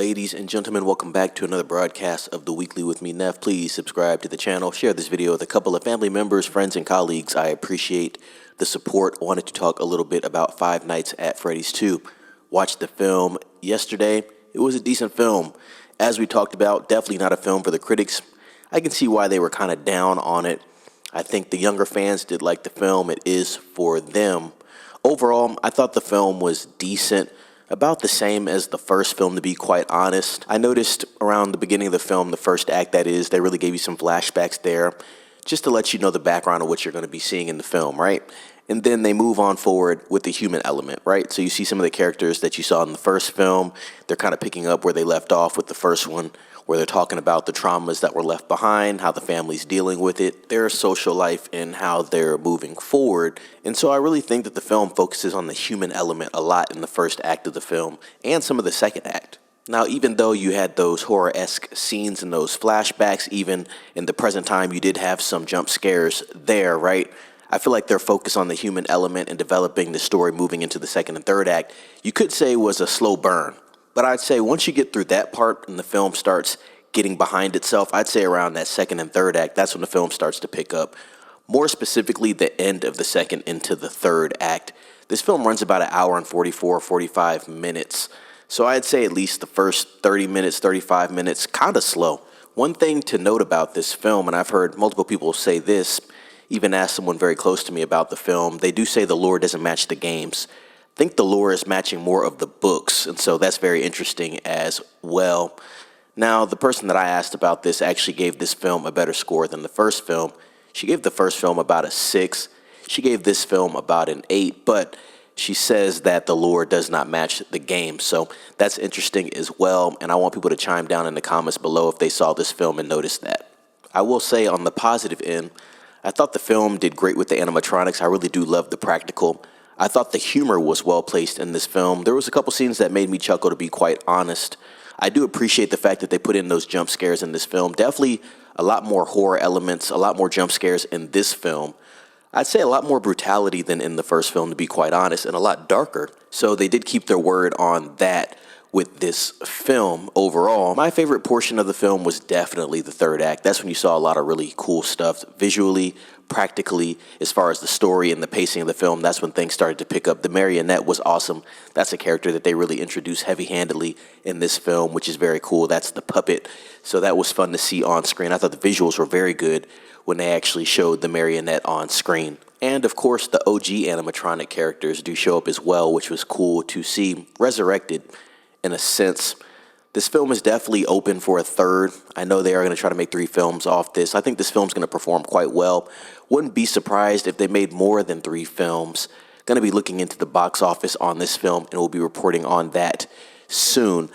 Ladies and gentlemen, welcome back to another broadcast of The Weekly with me, Neff. Please subscribe to the channel, share this video with a couple of family members, friends, and colleagues. I appreciate the support. I wanted to talk a little bit about Five Nights at Freddy's 2. Watched the film yesterday. It was a decent film. As we talked about, definitely not a film for the critics. I can see why they were kind of down on it. I think the younger fans did like the film. It is for them. Overall, I thought the film was decent. About the same as the first film, to be quite honest. I noticed around the beginning of the film, the first act that is, they really gave you some flashbacks there just to let you know the background of what you're going to be seeing in the film, right? And then they move on forward with the human element, right? So you see some of the characters that you saw in the first film. They're kind of picking up where they left off with the first one, where they're talking about the traumas that were left behind, how the family's dealing with it, their social life, and how they're moving forward. And so I really think that the film focuses on the human element a lot in the first act of the film and some of the second act. Now, even though you had those horror-esque scenes and those flashbacks, even in the present time, you did have some jump scares there, right? I feel like their focus on the human element and developing the story moving into the second and third act, you could say was a slow burn. But I'd say once you get through that part and the film starts getting behind itself, I'd say around that second and third act, that's when the film starts to pick up. More specifically, the end of the second into the third act. This film runs about an hour and 45 minutes. So I'd say at least the first 30 minutes, 35 minutes, kind of slow. One thing to note about this film, and I've heard multiple people say this, even asked someone very close to me about the film, they do say the lore doesn't match the games. I think the lore is matching more of the books, and so that's very interesting as well. Now, the person that I asked about this actually gave this film a better score than the first film. She gave the first film about a 6. She gave this film about an 8, but she says that the lore does not match the game, so that's interesting as well, and I want people to chime down in the comments below if they saw this film and noticed that. I will say on the positive end, I thought the film did great with the animatronics. I really do love the practical. I thought the humor was well placed in this film. There was a couple scenes that made me chuckle, to be quite honest. I do appreciate the fact that they put in those jump scares in this film. Definitely a lot more horror elements, a lot more jump scares in this film. I'd say a lot more brutality than in the first film, to be quite honest, and a lot darker. So they did keep their word on that with this film overall. My favorite portion of the film was definitely the third act. That's when you saw a lot of really cool stuff visually, practically, as far as the story and the pacing of the film. That's when things started to pick up. The marionette was awesome. That's a character that they really introduced heavy-handedly in this film, which is very cool. That's the puppet. So that was fun to see on screen. I thought the visuals were very good when they actually showed the marionette on screen. And of course, the OG animatronic characters do show up as well, which was cool to see resurrected in a sense. This film is definitely open for a third. I know they are going to try to make 3 films off this. I think this film's going to perform quite well. Wouldn't be surprised if they made more than 3 films. Going to be looking into the box office on this film, and we'll be reporting on that soon.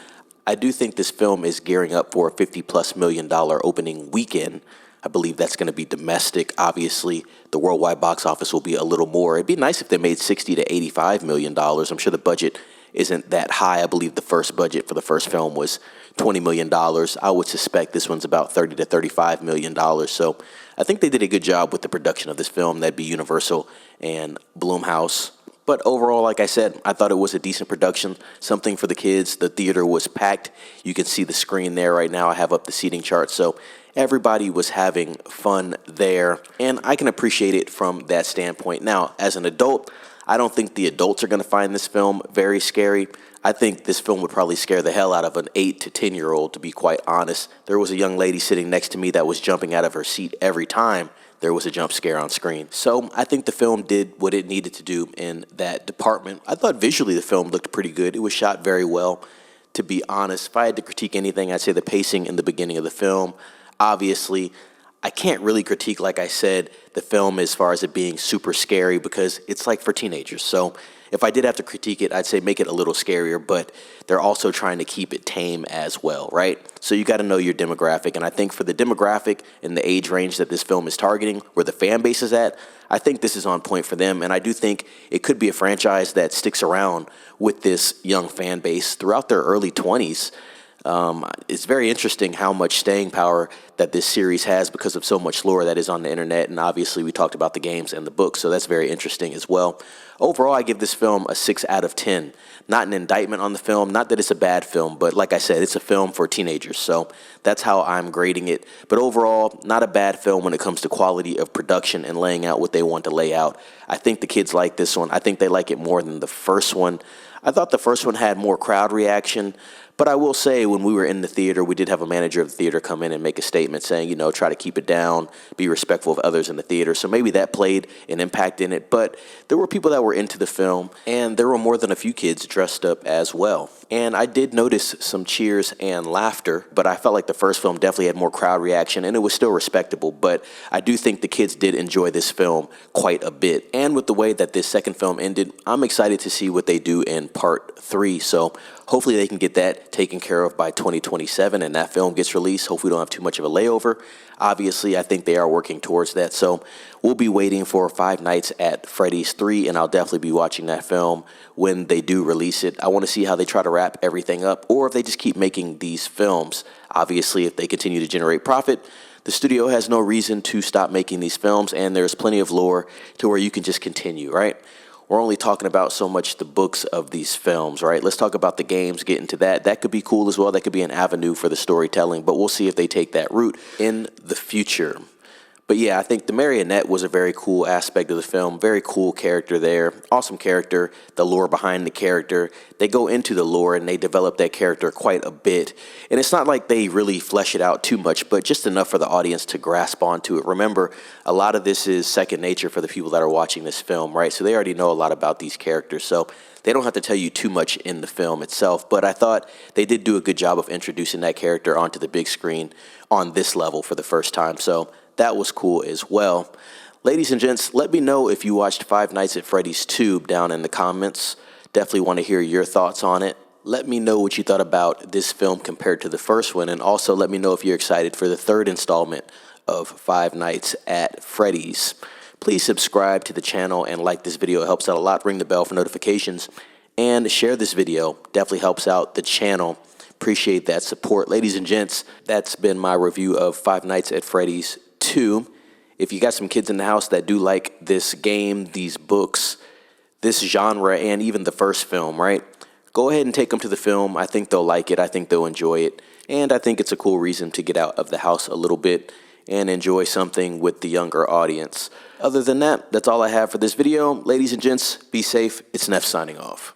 I do think this film is gearing up for a $50+ million opening weekend. I believe that's going to be domestic. Obviously, the worldwide box office will be a little more. It'd be nice if they made $60 to $85 million. I'm sure the budget isn't that high. I believe the first budget for the first film was $20 million. I would suspect this one's about $30 to $35 million. So I think they did a good job with the production of this film. That'd be Universal and Blumhouse. But overall, like I said, I thought it was a decent production, something for the kids. The theater was packed. You can see the screen there right now. I have up the seating chart. So everybody was having fun there, and I can appreciate it from that standpoint. Now, as an adult, I don't think the adults are going to find this film very scary. I think this film would probably scare the hell out of an 8 to 10-year-old, to be quite honest. There was a young lady sitting next to me that was jumping out of her seat every time there was a jump scare on screen. So I think the film did what it needed to do in that department. I thought visually the film looked pretty good. It was shot very well, to be honest. If I had to critique anything, I'd say the pacing in the beginning of the film. Obviously, I can't really critique, like I said, the film as far as it being super scary because it's like for teenagers. So if I did have to critique it, I'd say make it a little scarier, but they're also trying to keep it tame as well, right? So you got to know your demographic, and I think for the demographic and the age range that this film is targeting, where the fan base is at, I think this is on point for them, and I do think it could be a franchise that sticks around with this young fan base throughout their early 20s. It's very interesting how much staying power that this series has because of so much lore that is on the internet. And obviously we talked about the games and the books, so that's very interesting as well. Overall, I give this film a 6 out of 10. Not an indictment on the film, not that it's a bad film, but like I said, it's a film for teenagers. So that's how I'm grading it. But overall, not a bad film when it comes to quality of production and laying out what they want to lay out. I think the kids like this one. I think they like it more than the first one. I thought the first one had more crowd reaction, but I will say when we were in the theater, we did have a manager of the theater come in and make a statement saying, try to keep it down, be respectful of others in the theater. So maybe that played an impact in it, but there were people that were into the film, and there were more than a few kids dressed up as well. And I did notice some cheers and laughter, but I felt like the first film definitely had more crowd reaction, and it was still respectable. But I do think the kids did enjoy this film quite a bit. And with the way that this second film ended, I'm excited to see what they do in part 3. So hopefully they can get that taken care of by 2027 and that film gets released. Hopefully we don't have too much of a layover. Obviously, I think they are working towards that. So we'll be waiting for Five Nights at Freddy's 3, and I'll definitely be watching that film when they do release it. I want to see how they try to wrap everything up, or if they just keep making these films. Obviously, if they continue to generate profit, the studio has no reason to stop making these films, and there's plenty of lore to where you can just continue, right? We're only talking about so much the books of these films, right? Let's talk about the games, get into that. That could be cool as well. That could be an avenue for the storytelling, but we'll see if they take that route in the future. But yeah, I think the marionette was a very cool aspect of the film. Very cool character there. Awesome character. The lore behind the character. They go into the lore and they develop that character quite a bit. And it's not like they really flesh it out too much, but just enough for the audience to grasp onto it. Remember, a lot of this is second nature for the people that are watching this film, right? So they already know a lot about these characters. So they don't have to tell you too much in the film itself. But I thought they did do a good job of introducing that character onto the big screen on this level for the first time. So that was cool as well. Ladies and gents, let me know if you watched Five Nights at Freddy's 2 down in the comments. Definitely want to hear your thoughts on it. Let me know what you thought about this film compared to the first one, and also let me know if you're excited for the third installment of Five Nights at Freddy's. Please subscribe to the channel and like this video. It helps out a lot. Ring the bell for notifications and share this video. Definitely helps out the channel. Appreciate that support. Ladies and gents, that's been my review of Five Nights at Freddy's 2. If you got some kids in the house that do like this game, these books, this genre, and even the first film, right? Go ahead and take them to the film. I think they'll like it. I think they'll enjoy it. And I think it's a cool reason to get out of the house a little bit and enjoy something with the younger audience. Other than that, that's all I have for this video. Ladies and gents, be safe. It's Neff signing off.